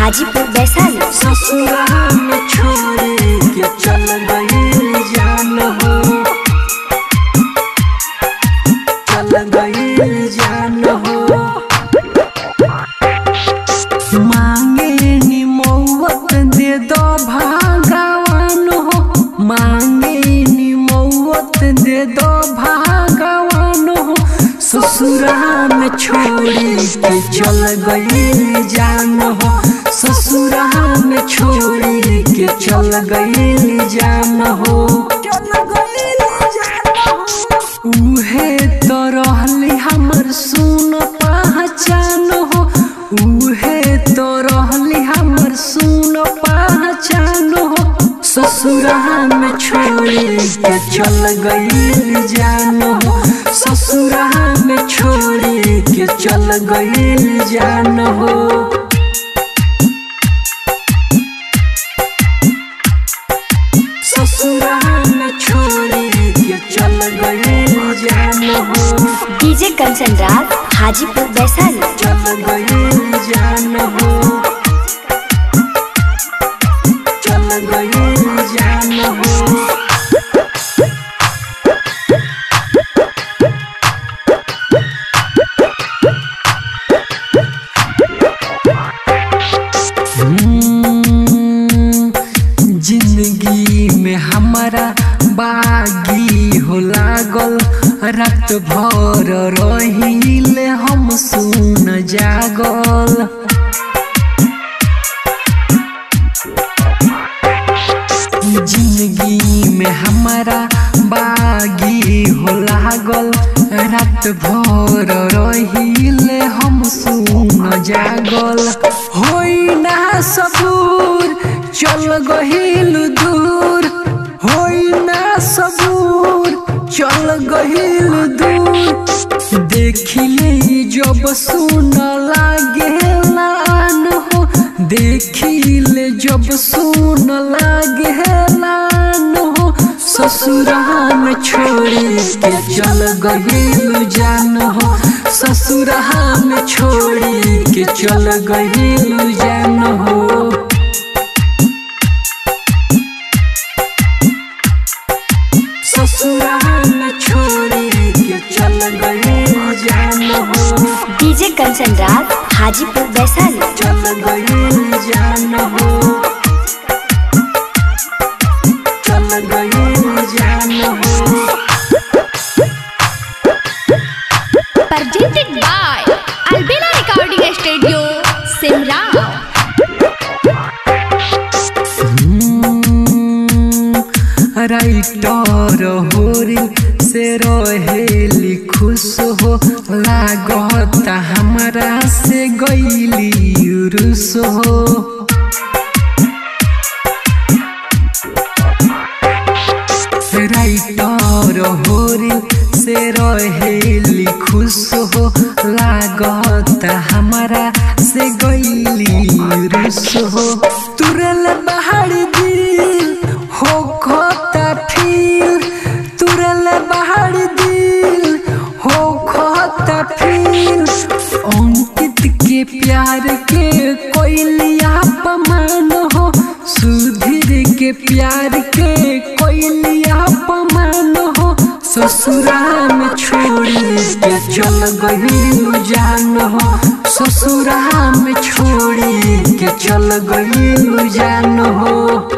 हाजीपुर वैशाली। ससुरा में छोड़ के चल गई जान हो, चल गई जान हो। मांगे नी मौत दे दो भगवान हो, मांगे नी मौत दे दो भगवान हो। ससुरा में छोड़ के चल गई जान हो, ससुरा में छोड़ के चल गई जान हो। उहे तो रहली हमर सुन पहचान हो, उहे तो रहली हमर सुन पहचान हो। ससुरा में छोड़ के चल गई जान हो, ससुरा में छोड़ के चल गई जान हो। ससुरा में छोड़ के चल गई जान हो। डीजे कंचन राज हाजीपुर वैशाली। चल गई जान हो, चल गई जान हो। जिंदगी में हमारा बागी हो लागल, रात भर रहिले हम सुन जागल। जिंदगी में हमारा बागी हो लागल, रात भर रहिले हम सुन जागल। होई ना सबूर चल गहिल दूर, होई ना सबूर चल गहिल दूर। देखिले जब सुन लागे लान हो, देखिले जब सुन लागे लान हो। ससुरा में छोड़ के चल गहिल जान हो, ससुरा में छोड़ के चल गहिल जान हो। ससुरा में छोड़ के चल गई जान हो। डीजे कंचन राज हाजीपुर वैशाली। चल गई जान हो, चल गई जान हो। Presented by Albina Recording Studio, Simran। Writer होरी से रहेली खुश हो, लागता हमरा से गईली रुस हो। राइटर होरी से रहेली खुश हो, लागता हमरा से गईली रुस हो। तुरल बाहर दिल हो खोता फील, तुरल बाहर दिल हो खोता फील। अंकित के प्यार के कोयलिया पमान हो, सुधीर के प्यार के कोयलिया पमान हो। ससुरा में छोड़ के चल गई जान हो, ससुरा में छोड़ के चल गई जान हो।